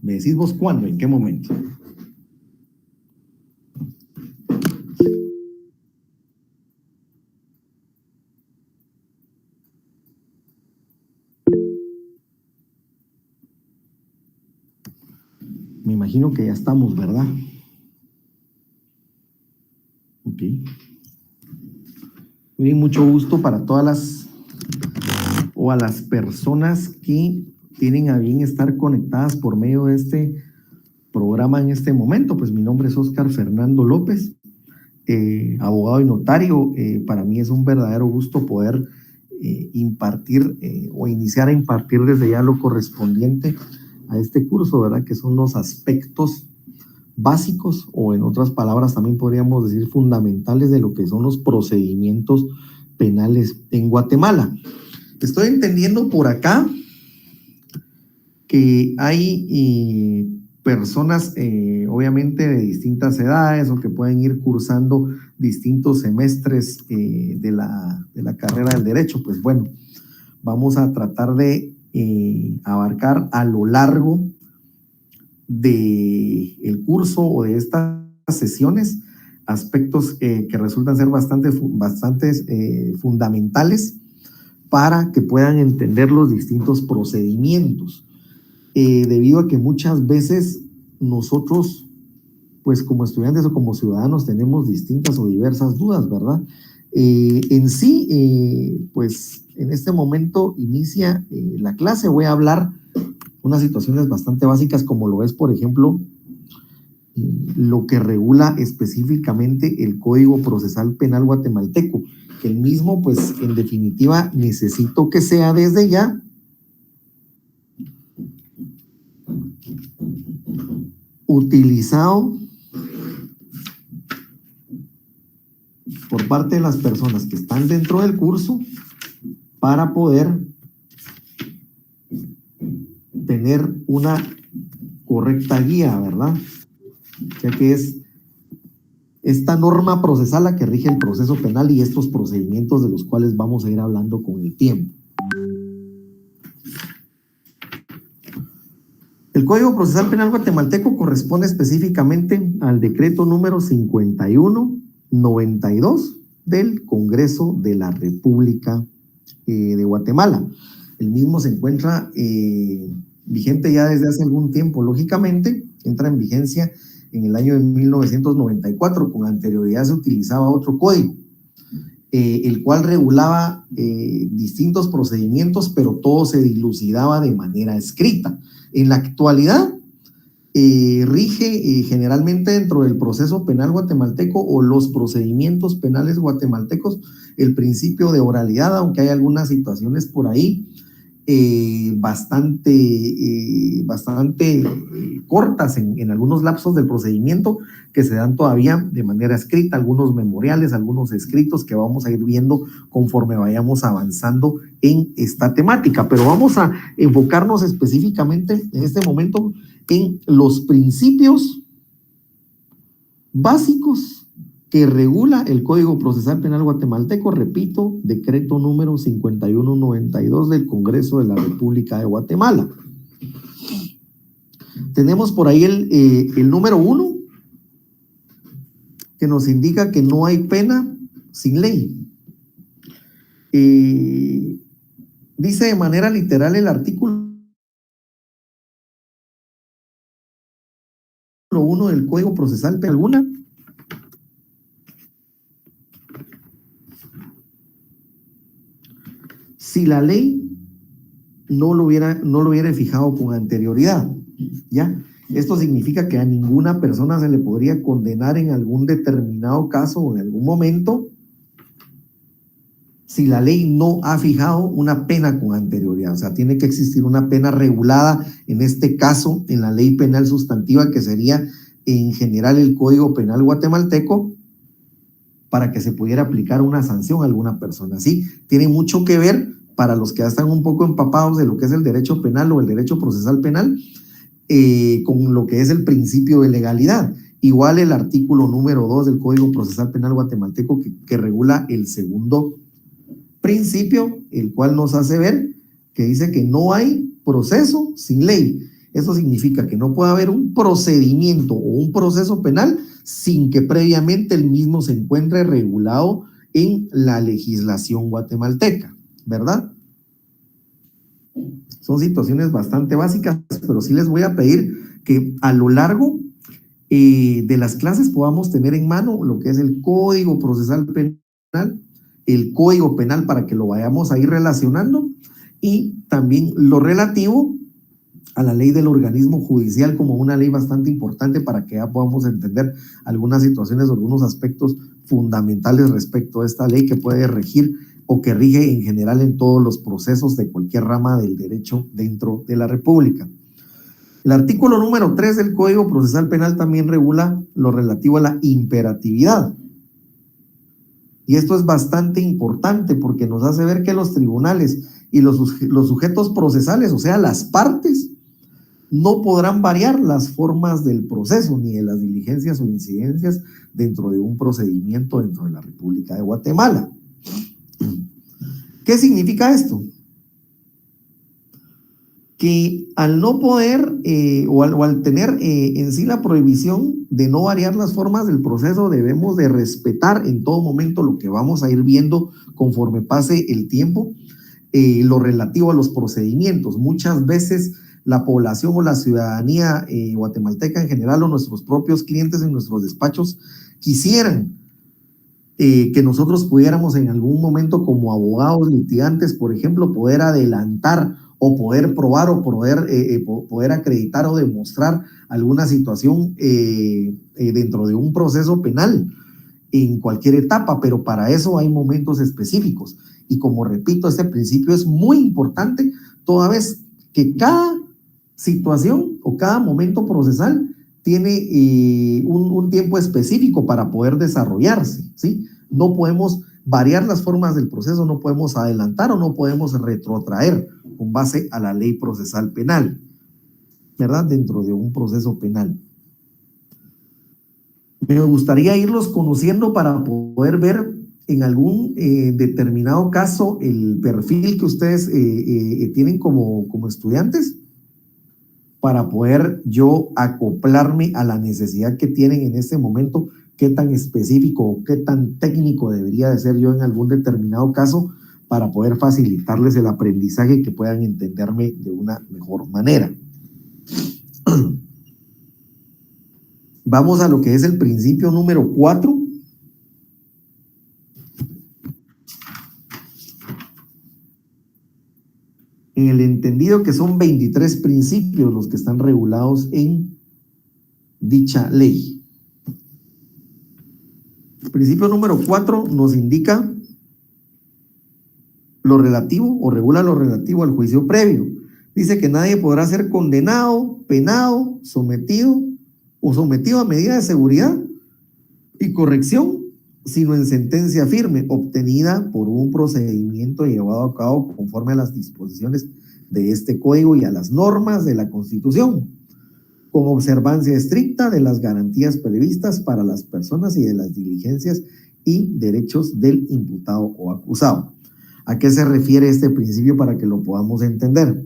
¿Me decís vos cuándo? ¿En qué momento? Me imagino que ya estamos, ¿verdad? Ok. Muy bien, mucho gusto para todas las o a las personas que tienen a bien estar conectadas por medio de este programa en este momento. Pues mi nombre es Óscar Fernando López, abogado y notario. Para mí es un verdadero gusto poder impartir o iniciar a impartir desde ya lo correspondiente a este curso, ¿verdad? Que son los aspectos básicos, o en otras palabras también podríamos decir fundamentales, de lo que son los procedimientos penales en Guatemala. Estoy entendiendo por acá que hay personas obviamente de distintas edades o que pueden ir cursando distintos semestres de la carrera del derecho. Pues bueno, vamos a tratar de abarcar a lo largo del curso o de estas sesiones aspectos que resultan ser bastante fundamentales para que puedan entender los distintos procedimientos, debido a que muchas veces nosotros, pues como estudiantes o como ciudadanos, tenemos distintas o diversas dudas, ¿verdad? En sí, pues en este momento inicia la clase. Voy a hablar unas situaciones bastante básicas, como lo es, por ejemplo, lo que regula específicamente el Código Procesal Penal guatemalteco, que el mismo, pues en definitiva, necesito que sea desde ya utilizado por parte de las personas que están dentro del curso para poder tener una correcta guía, ¿verdad? Ya que es esta norma procesal la que rige el proceso penal y estos procedimientos de los cuales vamos a ir hablando con el tiempo. El Código Procesal Penal guatemalteco corresponde específicamente al decreto número 5192 del Congreso de la República de Guatemala. El mismo se encuentra vigente ya desde hace algún tiempo. Lógicamente, entra en vigencia en el año de 1994. Con anterioridad se utilizaba otro código, el cual regulaba distintos procedimientos, pero todo se dilucidaba de manera escrita. En la actualidad, rige generalmente dentro del proceso penal guatemalteco o los procedimientos penales guatemaltecos el principio de oralidad, aunque hay algunas situaciones por ahí bastante cortas en algunos lapsos del procedimiento que se dan todavía de manera escrita, algunos memoriales, algunos escritos que vamos a ir viendo conforme vayamos avanzando en esta temática. Pero vamos a enfocarnos específicamente en este momento en los principios básicos que regula el Código Procesal Penal guatemalteco. Repito, decreto número 5192 del Congreso de la República de Guatemala. Tenemos por ahí el número 1, que nos indica que no hay pena sin ley. Dice de manera literal el artículo 1 del Código Procesal Penal alguna si la ley no lo hubiera fijado con anterioridad, ¿ya? Esto significa que a ninguna persona se le podría condenar en algún determinado caso o en algún momento si la ley no ha fijado una pena con anterioridad. O sea, tiene que existir una pena regulada, en este caso, en la ley penal sustantiva, que sería en general el Código Penal guatemalteco, para que se pudiera aplicar una sanción a alguna persona. Sí, tiene mucho que ver, para los que ya están un poco empapados de lo que es el derecho penal o el derecho procesal penal, con lo que es el principio de legalidad. Igual el artículo número 2 del Código Procesal Penal guatemalteco que regula el segundo principio, el cual nos hace ver que dice que no hay proceso sin ley. Eso significa que no puede haber un procedimiento o un proceso penal sin que previamente el mismo se encuentre regulado en la legislación guatemalteca, ¿verdad? Son situaciones bastante básicas, pero sí les voy a pedir que a lo largo de las clases podamos tener en mano lo que es el Código Procesal Penal, el Código Penal para que lo vayamos a ir relacionando y también lo relativo a la ley del organismo judicial como una ley bastante importante para que ya podamos entender algunas situaciones o algunos aspectos fundamentales respecto a esta ley que puede regir o que rige en general en todos los procesos de cualquier rama del derecho dentro de la República. El artículo número 3 del Código Procesal Penal también regula lo relativo a la imperatividad. Y esto es bastante importante porque nos hace ver que los tribunales y los sujetos procesales, o sea, las partes, no podrán variar las formas del proceso ni de las diligencias o incidencias dentro de un procedimiento dentro de la República de Guatemala. ¿Qué significa esto? Que al no poder o al tener en sí la prohibición de no variar las formas del proceso, debemos de respetar en todo momento lo que vamos a ir viendo conforme pase el tiempo, lo relativo a los procedimientos. Muchas veces la población o la ciudadanía guatemalteca en general o nuestros propios clientes en nuestros despachos quisieran que nosotros pudiéramos en algún momento como abogados litigantes, por ejemplo, poder adelantar o poder probar o poder acreditar o demostrar alguna situación dentro de un proceso penal en cualquier etapa, pero para eso hay momentos específicos. Y como repito, este principio es muy importante toda vez que cada situación o cada momento procesal tiene un tiempo específico para poder desarrollarse, ¿sí? No podemos variar las formas del proceso, no podemos adelantar o no podemos retrotraer con base a la ley procesal penal, ¿verdad? Dentro de un proceso penal. Me gustaría irlos conociendo para poder ver en algún determinado caso el perfil que ustedes tienen como estudiantes para poder yo acoplarme a la necesidad que tienen en este momento, qué tan específico o qué tan técnico debería de ser yo en algún determinado caso para poder facilitarles el aprendizaje y que puedan entenderme de una mejor manera. Vamos a lo que es el principio número 4. En el entendido que son 23 principios los que están regulados en dicha ley. El principio número 4 nos indica lo relativo o regula lo relativo al juicio previo. Dice que nadie podrá ser condenado, penado, sometido a medida de seguridad y corrección, sino en sentencia firme, obtenida por un procedimiento llevado a cabo conforme a las disposiciones de este código y a las normas de la Constitución, con observancia estricta de las garantías previstas para las personas y de las diligencias y derechos del imputado o acusado. ¿A qué se refiere este principio para que lo podamos entender?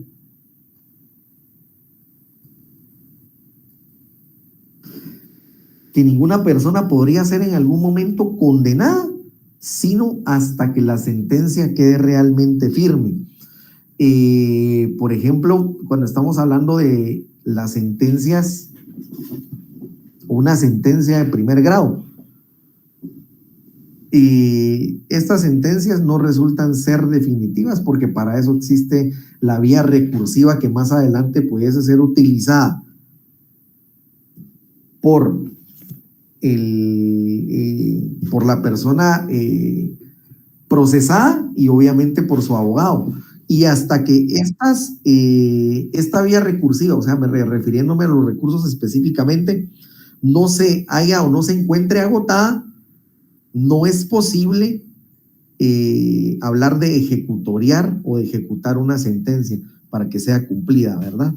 Que ninguna persona podría ser en algún momento condenada, sino hasta que la sentencia quede realmente firme. Por ejemplo, cuando estamos hablando de las sentencias, una sentencia de primer grado, estas sentencias no resultan ser definitivas porque para eso existe la vía recursiva que más adelante pudiese ser utilizada por la persona procesada y obviamente por su abogado. Y hasta que esta vía recursiva, o sea, refiriéndome a los recursos específicamente, no se haya o no se encuentre agotada, no es posible hablar de ejecutoriar o de ejecutar una sentencia para que sea cumplida, ¿verdad?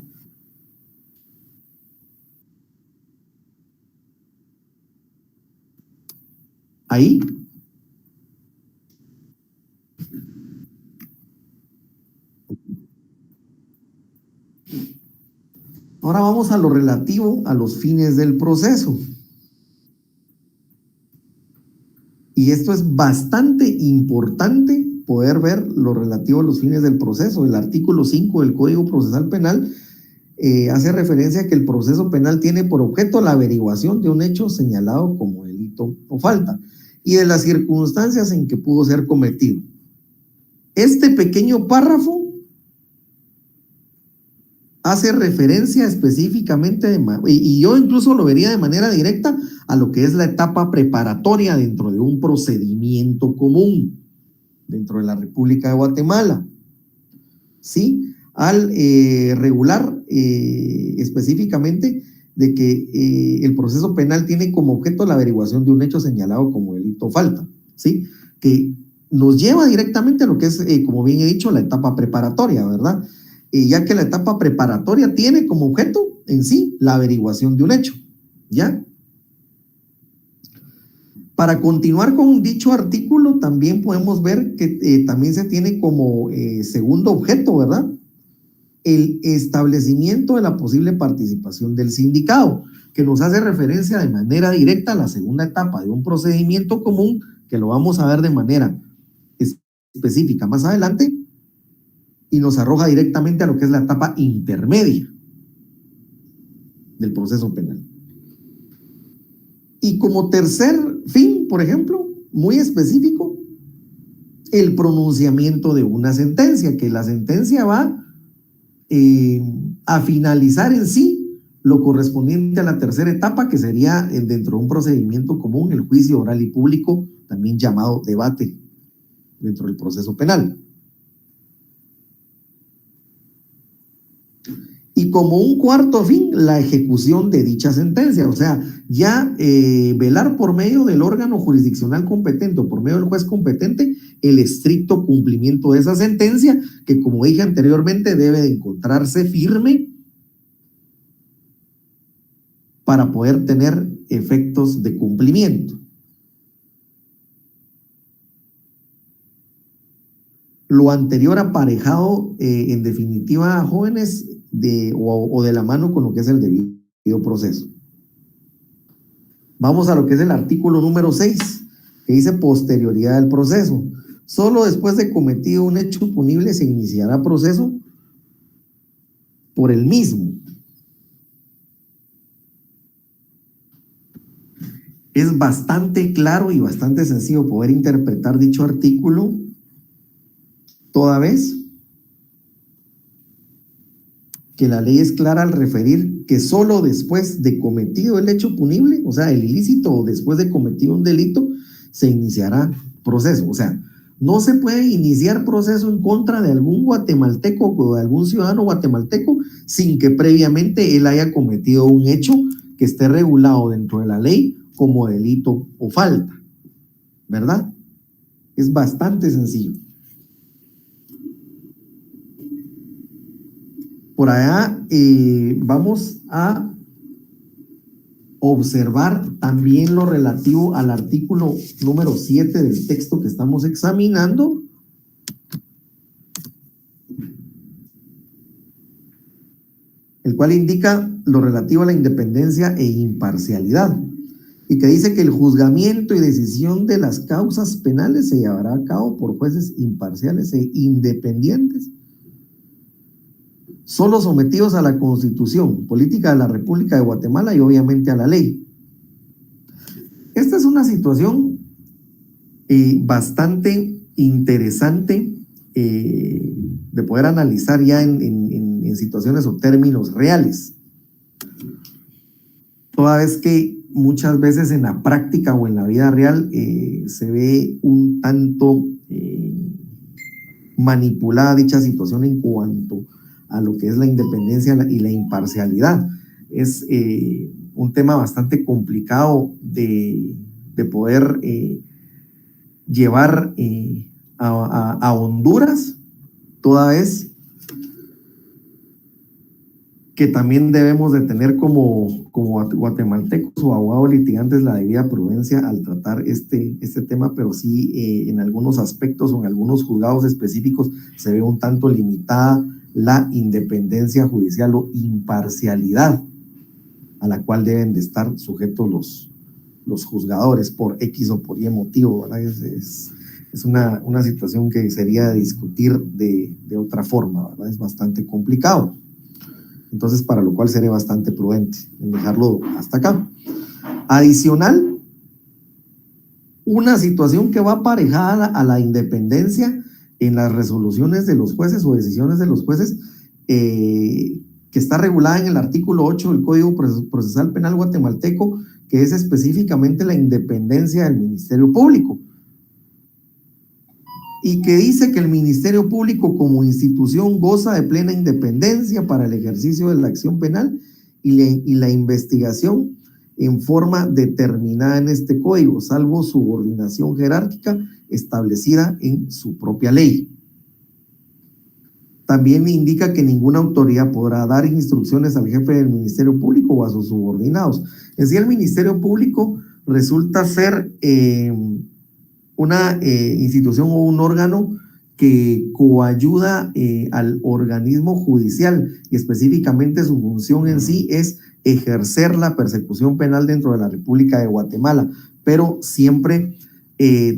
Ahí. Ahora vamos a lo relativo a los fines del proceso. Y esto es bastante importante poder ver lo relativo a los fines del proceso. El artículo 5 del Código Procesal Penal hace referencia a que el proceso penal tiene por objeto la averiguación de un hecho señalado como delito o falta y de las circunstancias en que pudo ser cometido. Este pequeño párrafo hace referencia específicamente, y yo incluso lo vería de manera directa, a lo que es la etapa preparatoria dentro de un procedimiento común dentro de la República de Guatemala, ¿sí? Al regular específicamente de que el proceso penal tiene como objeto la averiguación de un hecho señalado como delito o falta, ¿sí? Que nos lleva directamente a lo que es, como bien he dicho, la etapa preparatoria, ¿verdad? Ya que la etapa preparatoria tiene como objeto en sí la averiguación de un hecho, ¿ya? Para continuar con dicho artículo, también podemos ver que también se tiene como segundo objeto, ¿verdad? El establecimiento de la posible participación del sindicado, que nos hace referencia de manera directa a la segunda etapa de un procedimiento común, que lo vamos a ver de manera específica más adelante, y nos arroja directamente a lo que es la etapa intermedia del proceso penal. Y como tercer fin, por ejemplo, muy específico, el pronunciamiento de una sentencia, que la sentencia va a finalizar en sí lo correspondiente a la tercera etapa, que sería dentro de un procedimiento común, el juicio oral y público, también llamado debate dentro del proceso penal. Y como un cuarto fin, la ejecución de dicha sentencia, o sea, ya velar por medio del órgano jurisdiccional competente o por medio del juez competente el estricto cumplimiento de esa sentencia, que como dije anteriormente debe de encontrarse firme para poder tener efectos de cumplimiento. Lo anterior aparejado, en definitiva, jóvenes, o de la mano con lo que es el debido proceso. Vamos a lo que es el artículo número 6, que dice posterioridad del proceso. Solo después de cometido un hecho punible se iniciará proceso por el mismo. Es bastante claro y bastante sencillo poder interpretar dicho artículo, toda vez que la ley es clara al referir que solo después de cometido el hecho punible, o sea, el ilícito, o después de cometido un delito, se iniciará proceso. O sea, no se puede iniciar proceso en contra de algún guatemalteco o de algún ciudadano guatemalteco sin que previamente él haya cometido un hecho que esté regulado dentro de la ley como delito o falta, ¿verdad? Es bastante sencillo. Por allá vamos a observar también lo relativo al artículo número 7 del texto que estamos examinando. El cual indica lo relativo a la independencia e imparcialidad. Y que dice que el juzgamiento y decisión de las causas penales se llevará a cabo por jueces imparciales e independientes, solo sometidos a la Constitución Política de la República de Guatemala y obviamente a la ley. Esta es una situación bastante interesante de poder analizar ya en situaciones o términos reales. Toda vez que muchas veces en la práctica o en la vida real se ve un tanto manipulada dicha situación en cuanto a lo que es la independencia y la imparcialidad. Es un tema bastante complicado de poder llevar a Honduras, toda vez que también debemos de tener como guatemaltecos o abogados litigantes la debida prudencia al tratar este tema, pero sí en algunos aspectos o en algunos juzgados específicos se ve un tanto limitada la independencia judicial o imparcialidad a la cual deben de estar sujetos los juzgadores por X o por Y motivo, ¿verdad? Es una situación que sería discutir de otra forma, ¿verdad? Es bastante complicado. Entonces, para lo cual seré bastante prudente en dejarlo hasta acá. Adicional, una situación que va aparejada a la independencia en las resoluciones de los jueces o decisiones de los jueces, que está regulada en el artículo 8 del Código Procesal Penal guatemalteco, que es específicamente la independencia del Ministerio Público, y que dice que el Ministerio Público como institución goza de plena independencia para el ejercicio de la acción penal y la investigación en forma determinada en este código, salvo subordinación jerárquica establecida en su propia ley. También indica que ninguna autoridad podrá dar instrucciones al jefe del Ministerio Público o a sus subordinados. Es decir, el Ministerio Público resulta ser una institución o un órgano que coayuda al organismo judicial, y específicamente su función en sí es ejercer la persecución penal dentro de la República de Guatemala, pero siempre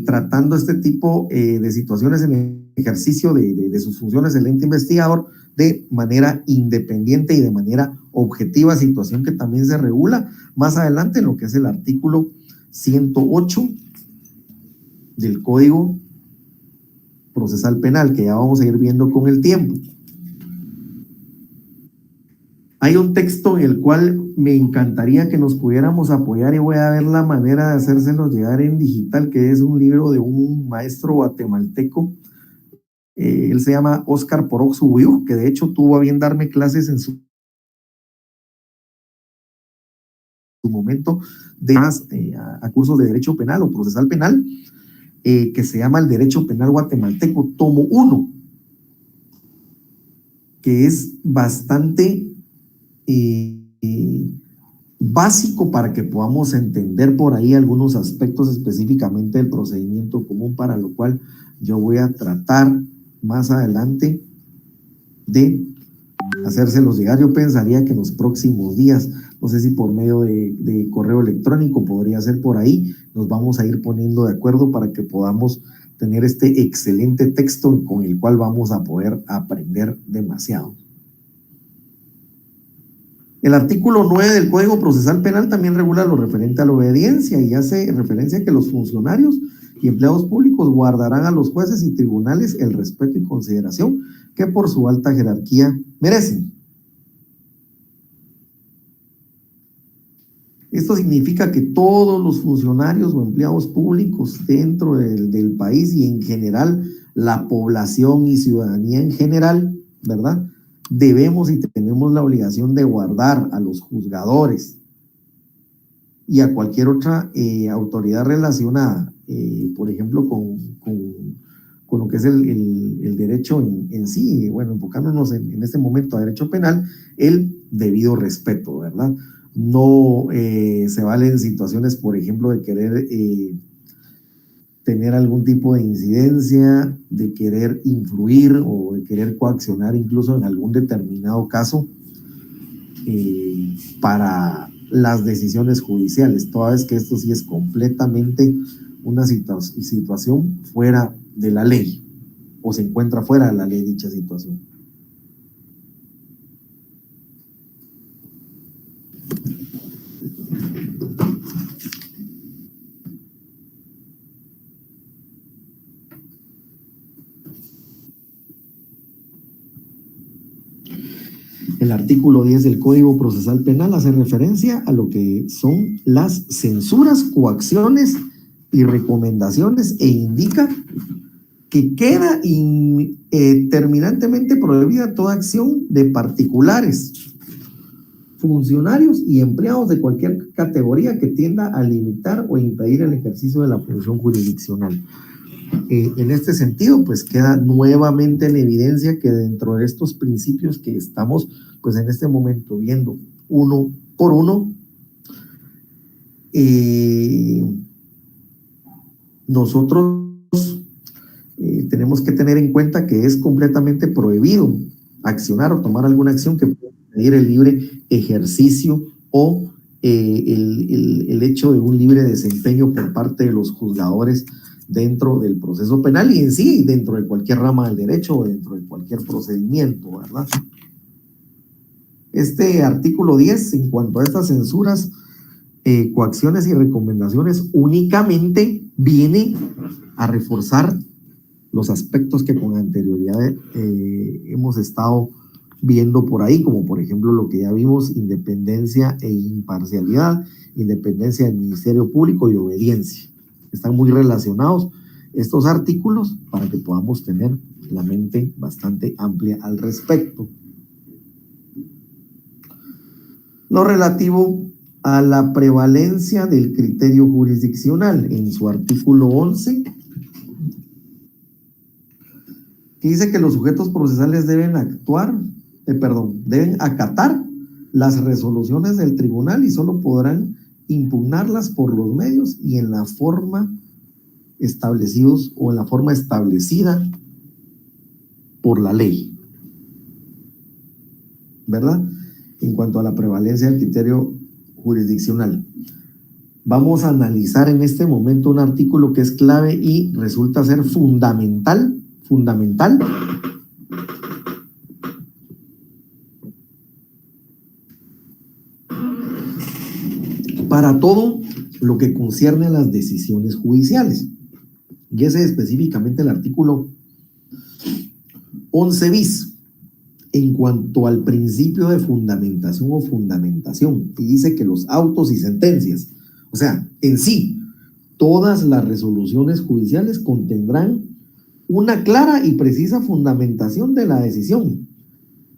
tratando este tipo de situaciones en el ejercicio de sus funciones del ente investigador de manera independiente y de manera objetiva, situación que también se regula más adelante en lo que es el artículo 108 del Código Procesal Penal, que ya vamos a ir viendo con el tiempo. Hay un texto en el cual me encantaría que nos pudiéramos apoyar, y voy a ver la manera de hacérselo llegar en digital, que es un libro de un maestro guatemalteco. Él se llama Óscar Poroxu, que de hecho tuvo a bien darme clases en su momento a cursos de Derecho Penal o Procesal Penal, que se llama El Derecho Penal Guatemalteco, tomo 1, que es bastante básico para que podamos entender por ahí algunos aspectos específicamente del procedimiento común, para lo cual yo voy a tratar más adelante de hacérselos llegar. Yo pensaría que en los próximos días, no sé si por medio de correo electrónico, podría ser por ahí, nos vamos a ir poniendo de acuerdo para que podamos tener este excelente texto con el cual vamos a poder aprender demasiado. El artículo 9 del Código Procesal Penal también regula lo referente a la obediencia y hace referencia a que los funcionarios y empleados públicos guardarán a los jueces y tribunales el respeto y consideración que por su alta jerarquía merecen. Esto significa que todos los funcionarios o empleados públicos dentro del país y en general la población y ciudadanía en general, ¿verdad?, debemos y tenemos la obligación de guardar a los juzgadores y a cualquier otra autoridad relacionada, por ejemplo, con lo que es el derecho en sí, bueno, enfocándonos en este momento a derecho penal, el debido respeto, ¿verdad? No se valen situaciones, por ejemplo, de querer tener algún tipo de incidencia, de querer influir o de querer coaccionar incluso en algún determinado caso para las decisiones judiciales, toda vez que esto sí es completamente una situación fuera de la ley, o se encuentra fuera de la ley dicha situación. El artículo 10 del Código Procesal Penal hace referencia a lo que son las censuras, coacciones y recomendaciones, e indica que queda terminantemente prohibida toda acción de particulares, funcionarios y empleados de cualquier categoría que tienda a limitar o impedir el ejercicio de la función jurisdiccional. En este sentido, pues queda nuevamente en evidencia que dentro de estos principios que estamos, pues en este momento viendo uno por uno, nosotros tenemos que tener en cuenta que es completamente prohibido accionar o tomar alguna acción que pueda impedir el libre ejercicio o el hecho de un libre desempeño por parte de los juzgadores dentro del proceso penal y en sí dentro de cualquier rama del derecho o dentro de cualquier procedimiento, ¿verdad? Este artículo 10, en cuanto a estas censuras, coacciones y recomendaciones, únicamente viene a reforzar los aspectos que con anterioridad hemos estado viendo por ahí, como por ejemplo lo que ya vimos, independencia e imparcialidad, independencia del Ministerio Público y obediencia. Están muy relacionados estos artículos para que podamos tener la mente bastante amplia al respecto. Lo relativo a la prevalencia del criterio jurisdiccional, en su artículo 11, que dice que los sujetos procesales deben deben acatar las resoluciones del tribunal y solo podrán impugnarlas por los medios y en la forma establecidos o en la forma establecida por la ley, ¿verdad? En cuanto a la prevalencia del criterio jurisdiccional. Vamos a analizar en este momento un artículo que es clave y resulta ser fundamental para todo lo que concierne a las decisiones judiciales. Y ese es específicamente el artículo 11 bis, en cuanto al principio de fundamentación o fundamentación, y dice que los autos y sentencias, o sea, en sí, todas las resoluciones judiciales contendrán una clara y precisa fundamentación de la decisión.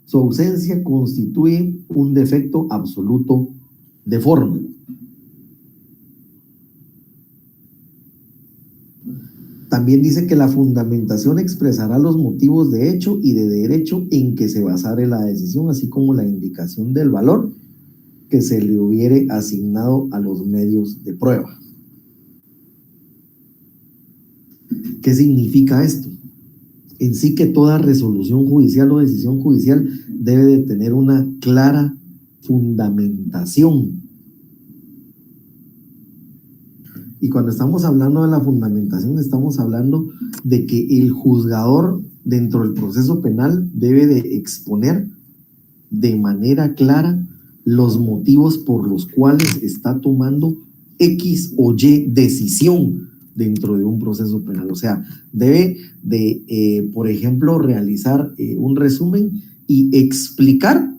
Su ausencia constituye un defecto absoluto de forma. También dice que la fundamentación expresará los motivos de hecho y de derecho en que se basare la decisión, así como la indicación del valor que se le hubiere asignado a los medios de prueba. ¿Qué significa esto? En sí que toda resolución judicial o decisión judicial debe de tener una clara fundamentación. Y cuando estamos hablando de la fundamentación, estamos hablando de que el juzgador dentro del proceso penal debe de exponer de manera clara los motivos por los cuales está tomando X o Y decisión dentro de un proceso penal. O sea, debe de, por ejemplo, realizar un resumen y explicar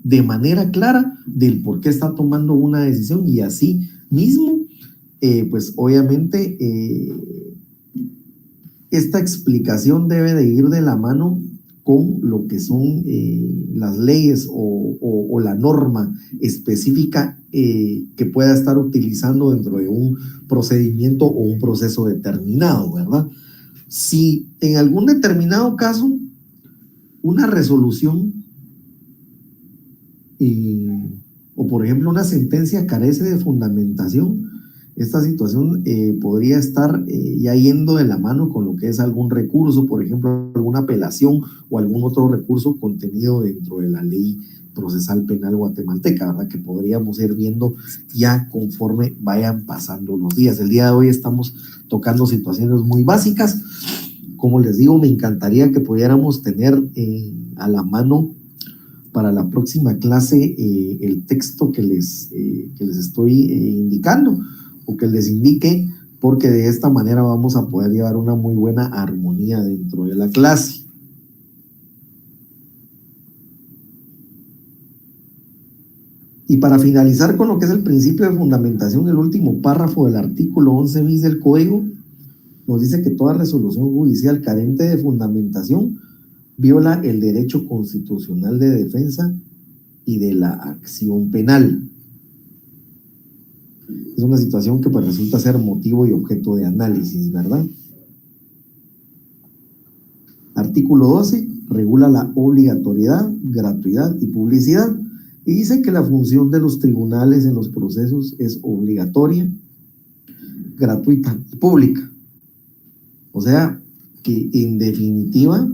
de manera clara del por qué está tomando una decisión y así mismo, pues obviamente esta explicación debe de ir de la mano con lo que son las leyes o la norma específica que pueda estar utilizando dentro de un procedimiento o un proceso determinado, ¿verdad? Si en algún determinado caso una resolución o por ejemplo una sentencia carece de fundamentación, esta situación podría estar ya yendo de la mano con lo que es algún recurso, por ejemplo, alguna apelación o algún otro recurso contenido dentro de la ley procesal penal guatemalteca, ¿verdad? Que podríamos ir viendo ya conforme vayan pasando los días. El día de hoy estamos tocando situaciones muy básicas. Como les digo, me encantaría que pudiéramos tener a la mano para la próxima clase el texto que les estoy indicando o que les indique, porque de esta manera vamos a poder llevar una muy buena armonía dentro de la clase. Y para finalizar con lo que es el principio de fundamentación, el último párrafo del artículo 11 bis del Código nos dice que toda resolución judicial carente de fundamentación viola el derecho constitucional de defensa y de la acción penal. Es una situación que pues resulta ser motivo y objeto de análisis, ¿verdad? Artículo 12 regula la obligatoriedad, gratuidad y publicidad y dice que la función de los tribunales en los procesos es obligatoria, gratuita y pública. O sea, que en definitiva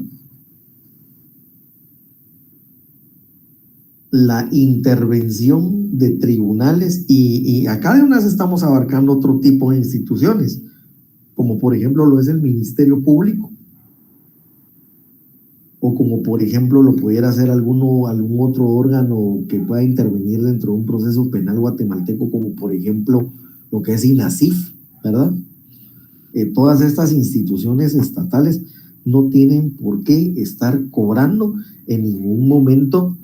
la intervención de tribunales y acá de unas estamos abarcando otro tipo de instituciones, como por ejemplo lo es el Ministerio Público, o como por ejemplo lo pudiera hacer algún otro órgano que pueda intervenir dentro de un proceso penal guatemalteco, como por ejemplo lo que es INASIF, ¿verdad? Todas estas instituciones estatales no tienen por qué estar cobrando en ningún momento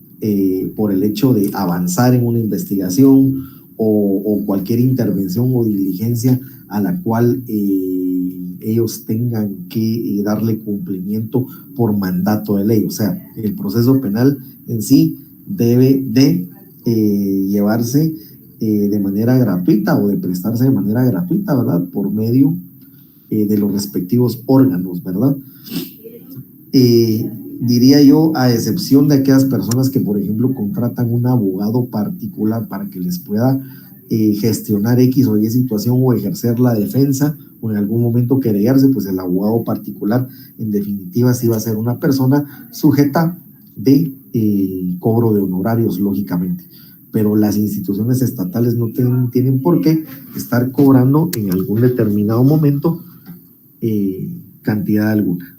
por el hecho de avanzar en una investigación o cualquier intervención o diligencia a la cual ellos tengan que darle cumplimiento por mandato de ley. O sea, el proceso penal en sí debe de llevarse de manera gratuita o de prestarse de manera gratuita, ¿verdad? Por medio de los respectivos órganos, ¿verdad? Diría yo, a excepción de aquellas personas que, por ejemplo, contratan un abogado particular para que les pueda gestionar X o Y situación o ejercer la defensa o en algún momento querellarse, pues el abogado particular, en definitiva, sí va a ser una persona sujeta de cobro de honorarios, lógicamente. Pero las instituciones estatales no tienen por qué estar cobrando en algún determinado momento cantidad alguna.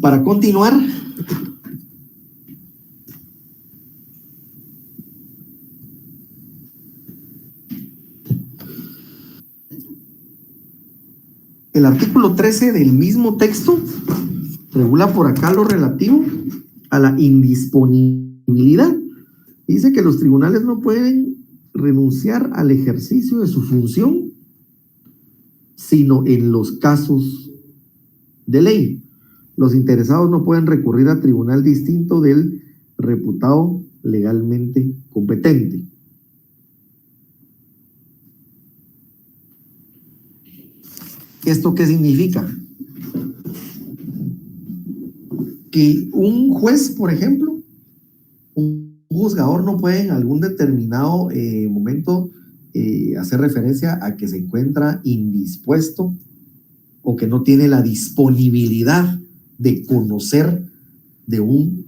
Para continuar, el artículo 13 del mismo texto regula por acá lo relativo a la indisponibilidad. Dice que los tribunales no pueden renunciar al ejercicio de su función, sino en los casos de ley. Los interesados no pueden recurrir a tribunal distinto del reputado legalmente competente. ¿Esto qué significa? Que un juez, por ejemplo, un juzgador no puede en algún determinado momento hacer referencia a que se encuentra indispuesto o que no tiene la disponibilidad de conocer de un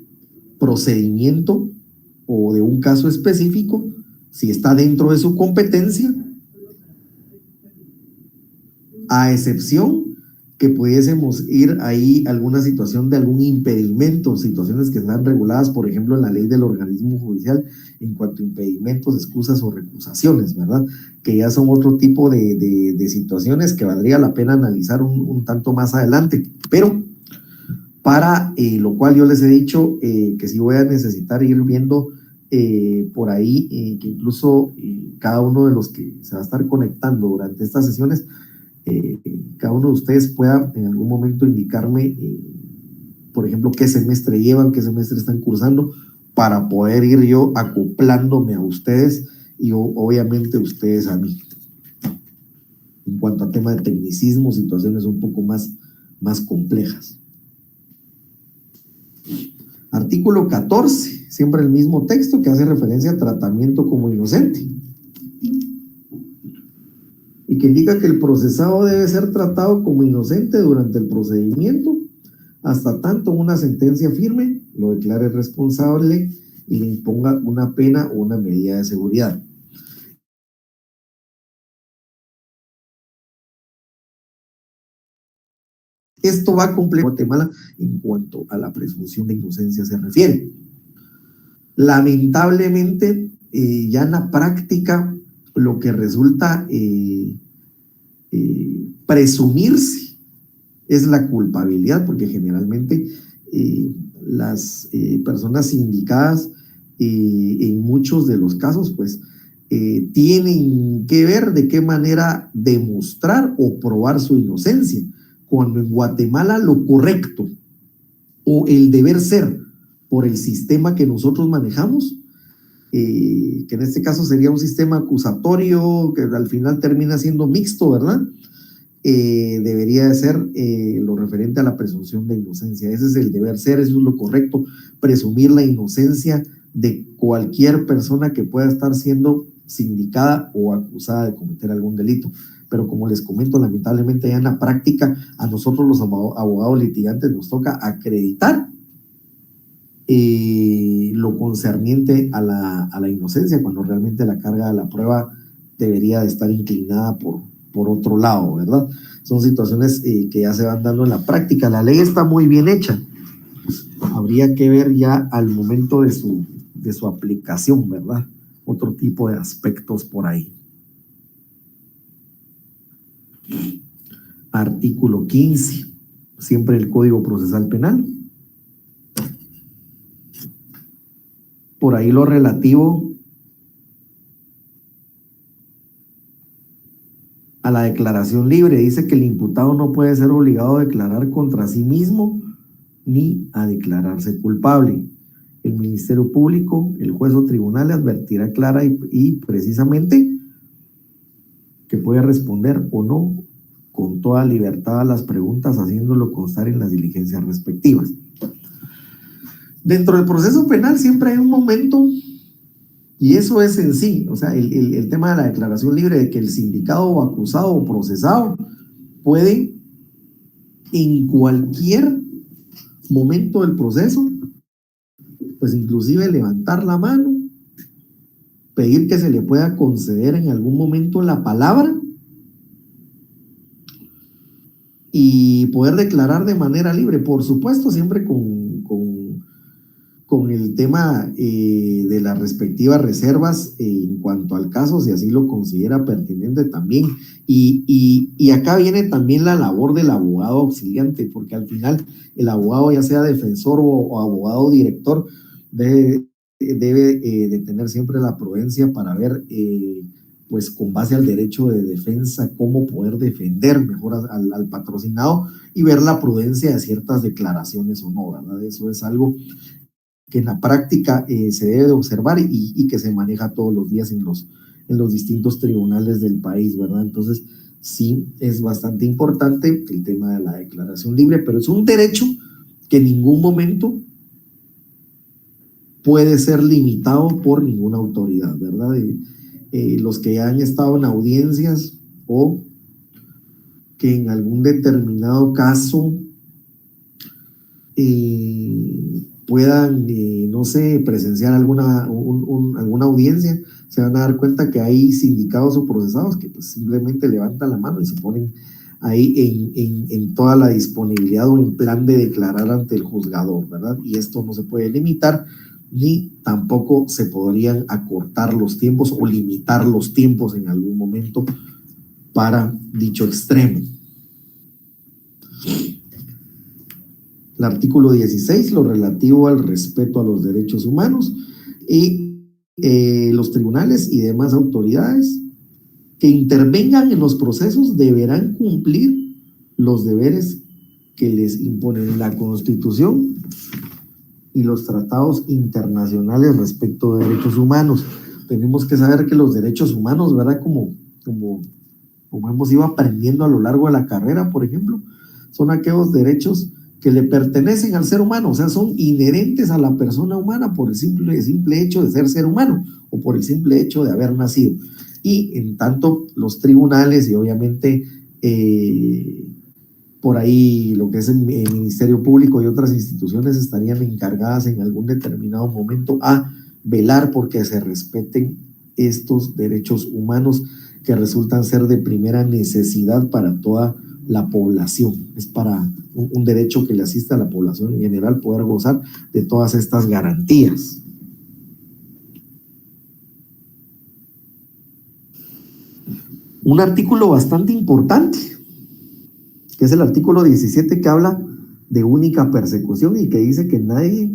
procedimiento o de un caso específico, si está dentro de su competencia, a excepción que pudiésemos ir ahí a alguna situación de algún impedimento, situaciones que están reguladas, por ejemplo, en la ley del organismo judicial en cuanto a impedimentos, excusas o recusaciones, ¿verdad? Que ya son otro tipo de situaciones que valdría la pena analizar un tanto más adelante. Pero para lo cual yo les he dicho que sí voy a necesitar ir viendo por ahí, que incluso cada uno de los que se va a estar conectando durante estas sesiones, cada uno de ustedes pueda en algún momento indicarme, por ejemplo, qué semestre llevan, qué semestre están cursando, para poder ir yo acoplándome a ustedes y obviamente ustedes a mí. En cuanto a tema de tecnicismo, situaciones un poco más complejas. Artículo 14, siempre el mismo texto que hace referencia a tratamiento como inocente. Y que indica que el procesado debe ser tratado como inocente durante el procedimiento hasta tanto una sentencia firme lo declare responsable y le imponga una pena o una medida de seguridad. Esto va a cumplir Guatemala en cuanto a la presunción de inocencia se refiere. Lamentablemente, ya en la práctica, lo que resulta presumirse es la culpabilidad, porque generalmente las personas indicadas en muchos de los casos, pues, tienen que ver de qué manera demostrar o probar su inocencia, cuando en Guatemala lo correcto o el deber ser por el sistema que nosotros manejamos, que en este caso sería un sistema acusatorio que al final termina siendo mixto, ¿verdad? Debería de ser lo referente a la presunción de inocencia. Ese es el deber ser, eso es lo correcto, presumir la inocencia de cualquier persona que pueda estar siendo sindicada o acusada de cometer algún delito. Pero como les comento, lamentablemente ya en la práctica a nosotros los abogados litigantes nos toca acreditar lo concerniente a la inocencia, cuando realmente la carga de la prueba debería de estar inclinada por otro lado, ¿verdad? Son situaciones que ya se van dando en la práctica. La ley está muy bien hecha. Habría que ver ya al momento de su aplicación, ¿verdad? Otro tipo de aspectos por ahí. Artículo 15, siempre el Código Procesal Penal. Por ahí lo relativo a la declaración libre. Dice que el imputado no puede ser obligado a declarar contra sí mismo ni a declararse culpable. El Ministerio Público, el juez o tribunal le advertirá clara y precisamente que puede responder o no con toda libertad a las preguntas, haciéndolo constar en las diligencias respectivas. Dentro del proceso penal siempre hay un momento, y eso es en sí, o sea, el tema de la declaración libre, de que el sindicado o acusado o procesado puede en cualquier momento del proceso, pues inclusive levantar la mano, pedir que se le pueda conceder en algún momento la palabra y poder declarar de manera libre, por supuesto, siempre con el tema de las respectivas reservas en cuanto al caso, si así lo considera pertinente también. Y acá viene también la labor del abogado auxiliante, porque al final el abogado, ya sea defensor o abogado director, debe de tener siempre la prudencia para ver, pues con base al derecho de defensa, cómo poder defender mejor al patrocinado y ver la prudencia de ciertas declaraciones o no, ¿verdad? Eso es algo que en la práctica se debe de observar y que se maneja todos los días en los distintos tribunales del país, ¿verdad? Entonces, sí, es bastante importante el tema de la declaración libre, pero es un derecho que en ningún momento puede ser limitado por ninguna autoridad, ¿verdad? Los que ya han estado en audiencias o que en algún determinado caso puedan, no sé, presenciar alguna audiencia, se van a dar cuenta que hay sindicados o procesados que pues simplemente levantan la mano y se ponen ahí en toda la disponibilidad o en plan de declarar ante el juzgador, ¿verdad? Y esto no se puede limitar, ni tampoco se podrían acortar los tiempos o limitar los tiempos en algún momento para dicho extremo. El artículo 16, lo relativo al respeto a los derechos humanos, y los tribunales y demás autoridades que intervengan en los procesos deberán cumplir los deberes que les imponen la Constitución y los tratados internacionales respecto de derechos humanos. Tenemos que saber que los derechos humanos, ¿verdad? Como hemos ido aprendiendo a lo largo de la carrera, por ejemplo, son aquellos derechos que le pertenecen al ser humano, o sea, son inherentes a la persona humana por el simple hecho de ser humano o por el simple hecho de haber nacido. Y en tanto los tribunales y obviamente por ahí lo que es el Ministerio Público y otras instituciones estarían encargadas en algún determinado momento a velar porque se respeten estos derechos humanos que resultan ser de primera necesidad para toda la población. Es para un derecho que le asiste a la población en general poder gozar de todas estas garantías. Un artículo bastante importante, que es el artículo 17, que habla de única persecución y que dice que nadie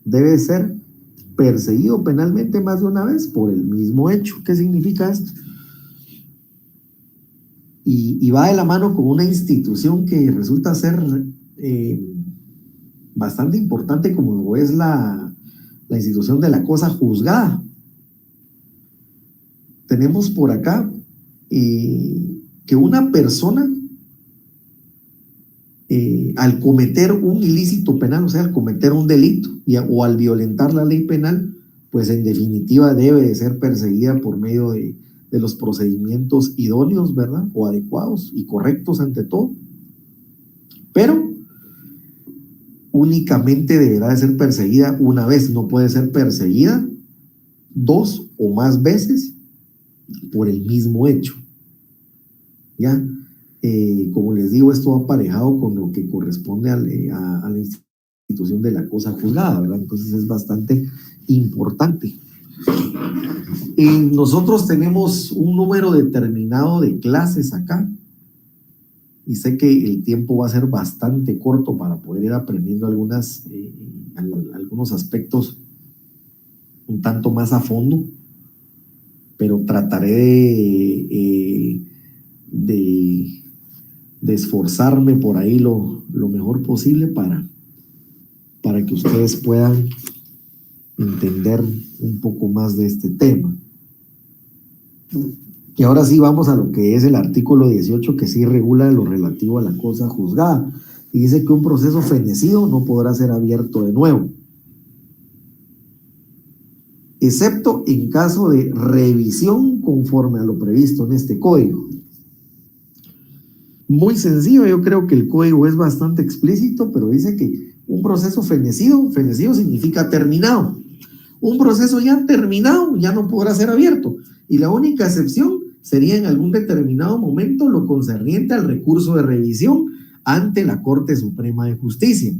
debe ser perseguido penalmente más de una vez por el mismo hecho. ¿Qué significa esto? Y va de la mano con una institución que resulta ser bastante importante, como lo es la institución de la cosa juzgada. Tenemos por acá que una persona al cometer un ilícito penal, o sea, al cometer un delito o al violentar la ley penal, pues en definitiva debe de ser perseguida por medio de los procedimientos idóneos, ¿verdad? O adecuados y correctos ante todo. Pero únicamente deberá de ser perseguida una vez, no puede ser perseguida 2 o más veces por el mismo hecho. ¿Ya? Como les digo, esto va aparejado con lo que corresponde a la institución de la cosa juzgada, ¿verdad? Entonces es bastante importante. Nosotros tenemos un número determinado de clases acá y sé que el tiempo va a ser bastante corto para poder ir aprendiendo algunos aspectos un tanto más a fondo, pero trataré de esforzarme por ahí lo mejor posible para que ustedes puedan entender un poco más de este tema. Y ahora sí vamos a lo que es el artículo 18, que sí regula lo relativo a la cosa juzgada. Y dice que un proceso fenecido no podrá ser abierto de nuevo, excepto en caso de revisión conforme a lo previsto en este código. Muy sencillo, yo creo que el código es bastante explícito, pero dice que un proceso fenecido significa terminado. Un proceso ya terminado ya no podrá ser abierto, y la única excepción sería en algún determinado momento lo concerniente al recurso de revisión ante la Corte Suprema de Justicia.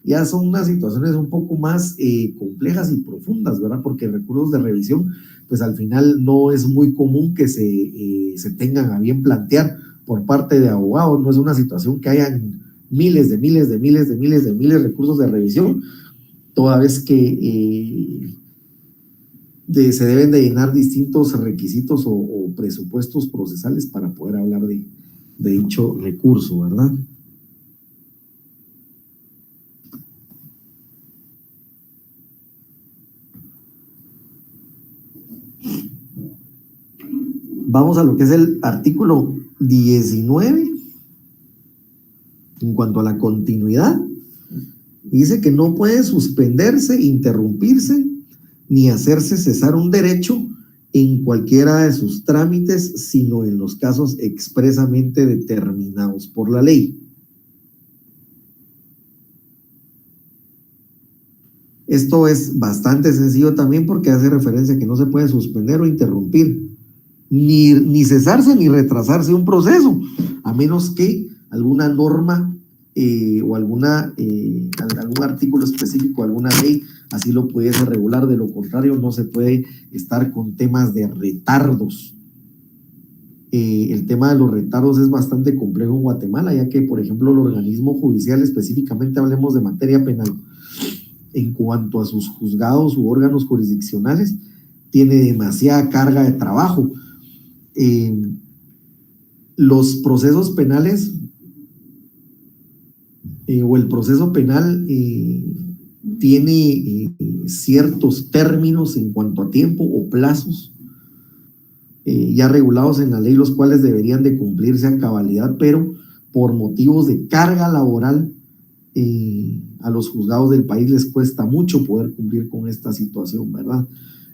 Ya son unas situaciones un poco más complejas y profundas, ¿verdad? Porque recursos de revisión, pues al final no es muy común que se tengan a bien plantear por parte de abogados. No es una situación que hayan miles de recursos de revisión, toda vez que se deben de llenar distintos requisitos o presupuestos procesales para poder hablar de dicho recurso, ¿verdad? Vamos a lo que es el artículo 19. En cuanto a la continuidad, dice que no puede suspenderse, interrumpirse, ni hacerse cesar un derecho en cualquiera de sus trámites, sino en los casos expresamente determinados por la ley. Esto es bastante sencillo también porque hace referencia a que no se puede suspender o interrumpir, ni cesarse ni retrasarse un proceso, a menos que alguna norma o algún artículo específico, alguna ley, así lo pudiese regular. De lo contrario, no se puede estar con temas de retardos. El tema de los retardos es bastante complejo en Guatemala, ya que, por ejemplo, el organismo judicial, específicamente hablemos de materia penal, en cuanto a sus juzgados u órganos jurisdiccionales, tiene demasiada carga de trabajo. Los procesos penales o el proceso penal tiene ciertos términos en cuanto a tiempo o plazos ya regulados en la ley, los cuales deberían de cumplirse a cabalidad, pero por motivos de carga laboral a los juzgados del país les cuesta mucho poder cumplir con esta situación, ¿verdad?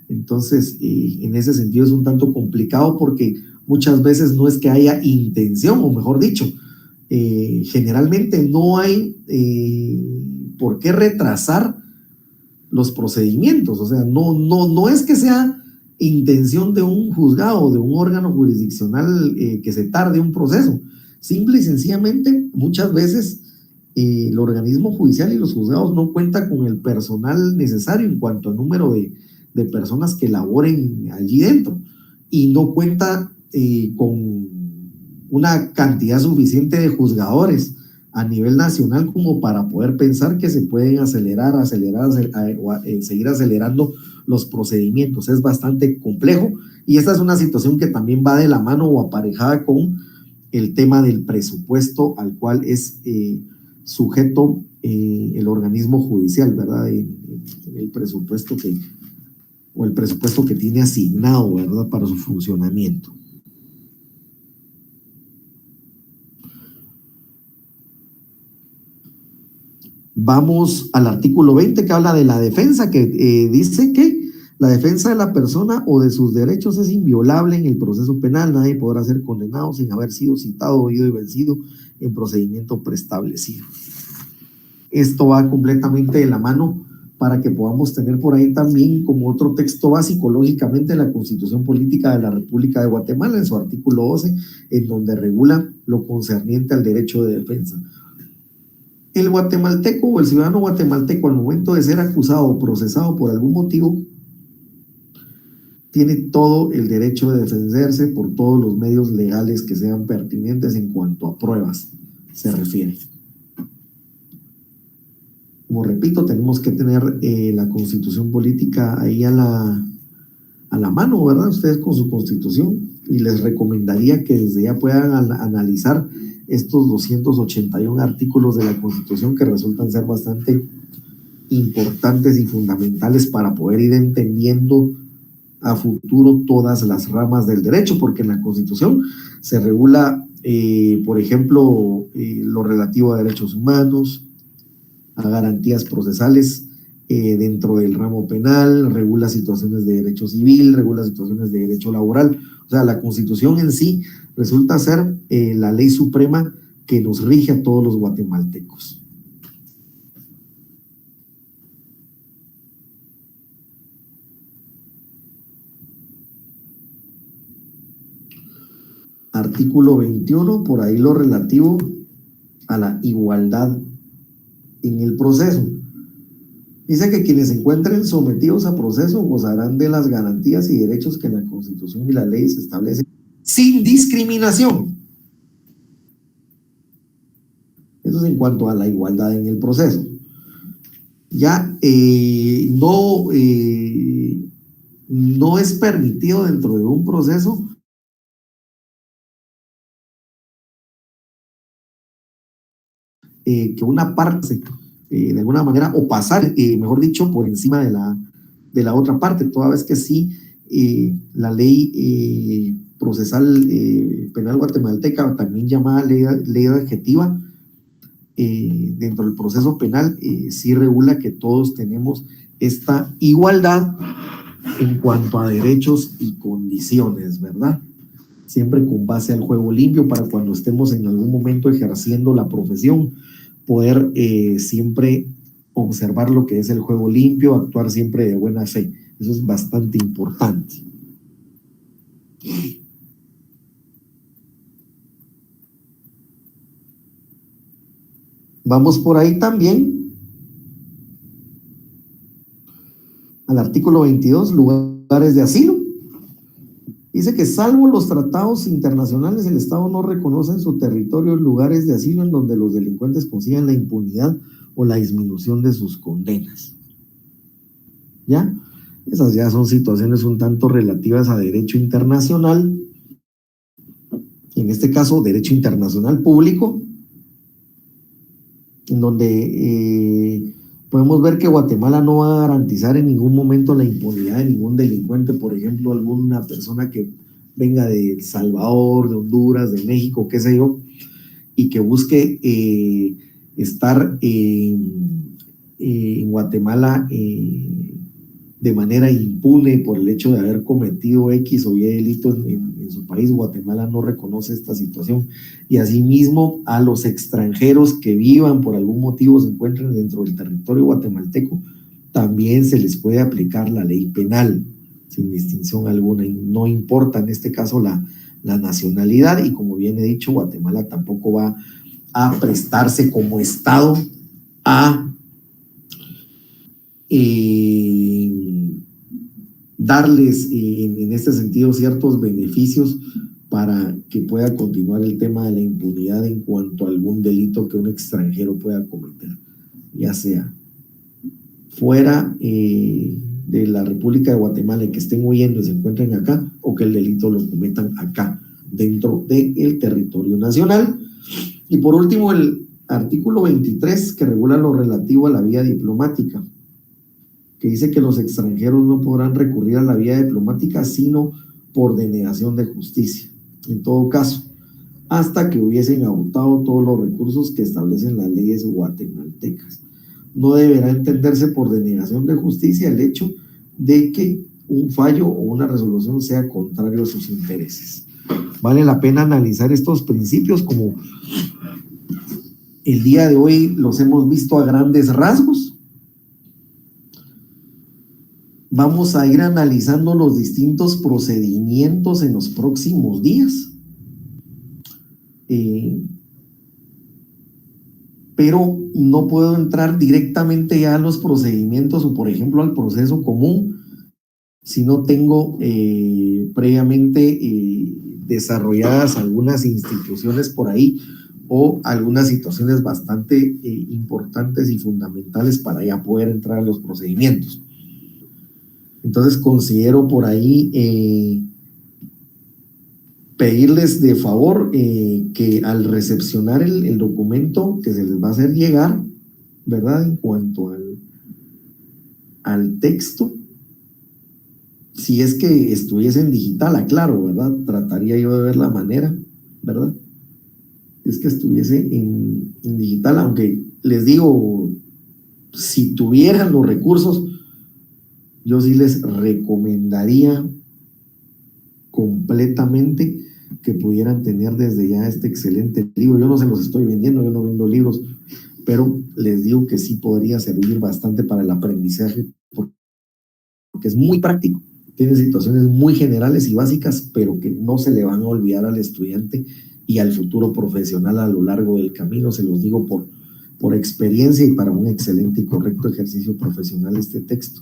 Entonces, en ese sentido es un tanto complicado porque muchas veces no es que haya intención, o mejor dicho, generalmente no hay por qué retrasar los procedimientos. O sea, no es que sea intención de un juzgado o de un órgano jurisdiccional que se tarde un proceso. Simple y sencillamente, muchas veces el organismo judicial y los juzgados no cuentan con el personal necesario en cuanto a número de personas que laboren allí dentro, y no cuenta con una cantidad suficiente de juzgadores a nivel nacional como para poder pensar que se pueden seguir acelerando los procedimientos. Es bastante complejo, y esta es una situación que también va de la mano o aparejada con el tema del presupuesto al cual es sujeto el organismo judicial, ¿verdad? El presupuesto que tiene asignado, ¿verdad?, para su funcionamiento. Vamos al artículo 20, que habla de la defensa, que dice que La defensa de la persona o de sus derechos es inviolable en el proceso penal. Nadie podrá ser condenado sin haber sido citado, oído y vencido en procedimiento preestablecido. Esto va completamente de la mano para que podamos tener por ahí también como otro texto básico, lógicamente, la Constitución Política de la República de Guatemala, en su artículo 12, en donde regula lo concerniente al derecho de defensa. El guatemalteco o el ciudadano guatemalteco, al momento de ser acusado o procesado por algún motivo, tiene todo el derecho de defenderse por todos los medios legales que sean pertinentes en cuanto a pruebas se refiere. Como repito, tenemos que tener la Constitución Política ahí a la mano, ¿verdad? Ustedes con su Constitución, y les recomendaría que desde ya puedan analizar estos 281 artículos de la Constitución que resultan ser bastante importantes y fundamentales para poder ir entendiendo a futuro todas las ramas del derecho, porque en la Constitución se regula, por ejemplo, lo relativo a derechos humanos, a garantías procesales dentro del ramo penal, regula situaciones de derecho civil, regula situaciones de derecho laboral. O sea, la Constitución en sí resulta ser la ley suprema que nos rige a todos los guatemaltecos. Artículo 21, por ahí lo relativo a la igualdad en el proceso. Dice que quienes se encuentren sometidos a proceso gozarán de las garantías y derechos que la Constitución y la ley se establecen sin discriminación. Eso es en cuanto a la igualdad en el proceso. Ya no es permitido dentro de un proceso que una parte de alguna manera, o pasar, mejor dicho, por encima de la otra parte, toda vez que sí la ley procesal penal guatemalteca, también llamada ley adjetiva, dentro del proceso penal, sí regula que todos tenemos esta igualdad en cuanto a derechos y condiciones, ¿verdad? Siempre con base al juego limpio, para cuando estemos en algún momento ejerciendo la profesión, poder siempre observar lo que es el juego limpio, actuar siempre de buena fe. Eso es bastante importante. Vamos por ahí también al artículo 22, lugares de asilo. Dice que salvo los tratados internacionales, el Estado no reconoce en su territorio lugares de asilo en donde los delincuentes consigan la impunidad o la disminución de sus condenas. ¿Ya? Esas ya son situaciones un tanto relativas a derecho internacional, en este caso derecho internacional público, en donde podemos ver que Guatemala no va a garantizar en ningún momento la impunidad de ningún delincuente. Por ejemplo, alguna persona que venga de El Salvador, de Honduras, de México, qué sé yo, y que busque estar en Guatemala de manera impune por el hecho de haber cometido X o Y delito en su país. Guatemala no reconoce esta situación, y asimismo a los extranjeros que vivan por algún motivo, se encuentren dentro del territorio guatemalteco, también se les puede aplicar la ley penal sin distinción alguna, y no importa en este caso la nacionalidad. Y como bien he dicho, Guatemala tampoco va a prestarse como Estado a darles en este sentido ciertos beneficios para que pueda continuar el tema de la impunidad en cuanto a algún delito que un extranjero pueda cometer, ya sea fuera de la República de Guatemala, y que estén huyendo y se encuentren acá, o que el delito lo cometan acá dentro del territorio nacional. Y por último, el artículo 23, que regula lo relativo a la vía diplomática, que dice que los extranjeros no podrán recurrir a la vía diplomática sino por denegación de justicia, en todo caso, hasta que hubiesen agotado todos los recursos que establecen las leyes guatemaltecas. No deberá entenderse por denegación de justicia el hecho de que un fallo o una resolución sea contrario a sus intereses. Vale la pena analizar estos principios como el día de hoy los hemos visto a grandes rasgos. Vamos a ir analizando los distintos procedimientos en los próximos días. Pero no puedo entrar directamente ya a los procedimientos o, por ejemplo, al proceso común si no tengo previamente desarrolladas algunas instituciones por ahí o algunas situaciones bastante importantes y fundamentales para ya poder entrar a los procedimientos. Entonces considero por ahí pedirles de favor que al recepcionar el documento que se les va a hacer llegar, ¿verdad? En cuanto al texto, si es que estuviese en digital, aclaro, ¿verdad? Trataría yo de ver la manera, ¿verdad? Es que estuviese en digital, aunque les digo, si tuvieran los recursos, yo sí les recomendaría completamente que pudieran tener desde ya este excelente libro. Yo no se los estoy vendiendo, yo no vendo libros, pero les digo que sí podría servir bastante para el aprendizaje porque es muy práctico. Tiene situaciones muy generales y básicas, pero que no se le van a olvidar al estudiante y al futuro profesional a lo largo del camino. Se los digo por experiencia y para un excelente y correcto ejercicio profesional este texto.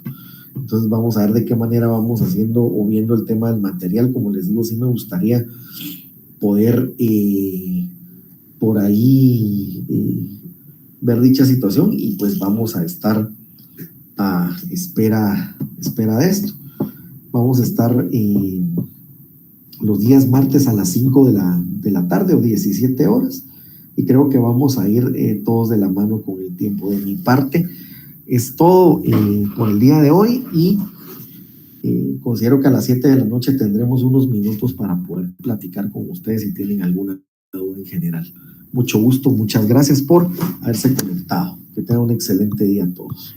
Entonces vamos a ver de qué manera vamos haciendo o viendo el tema del material. Como les digo, sí me gustaría poder por ahí ver dicha situación y pues vamos a estar a espera de esto. Vamos a estar los días martes a las 5 de la tarde o 17 horas y creo que vamos a ir todos de la mano con el tiempo. De mi parte es todo por el día de hoy y considero que a las 7 de la noche tendremos unos minutos para poder platicar con ustedes si tienen alguna duda en general. Mucho gusto, muchas gracias por haberse conectado. Que tengan un excelente día a todos.